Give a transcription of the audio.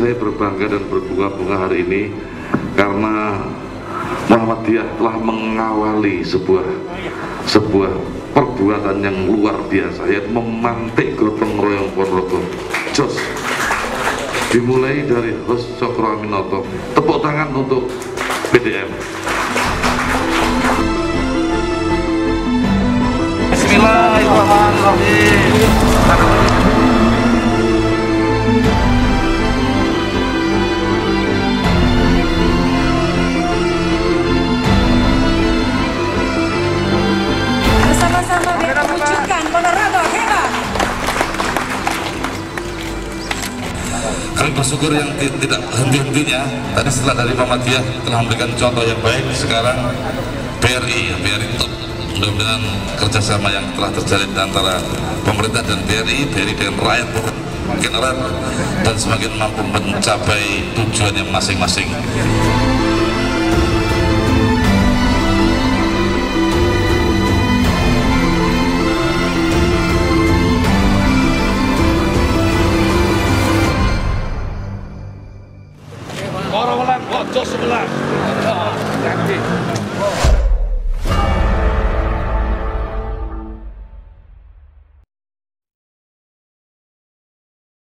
saya berbangga dan berbunga-bunga hari ini karena Muhammadiyah telah mengawali sebuah perbuatan yang luar biasa, yaitu memantik gotong royong Ponorogo. Jos, dimulai dari Hos Cokro Aminoto. Tepuk tangan untuk PDM. Bismillahirrahmanirrahim. Bersama-sama biar mewujudkan Ponorogo hebat. Kami bersyukur yang tidak henti-hentinya. Tadi setelah dari Muhammadiyah telah memberikan contoh yang baik, sekarang BRI top. Mudah-mudahan kerjasama yang telah terjalin antara pemerintah dan BRI dengan rakyat makin erat dan semakin mampu mencapai tujuannya masing-masing.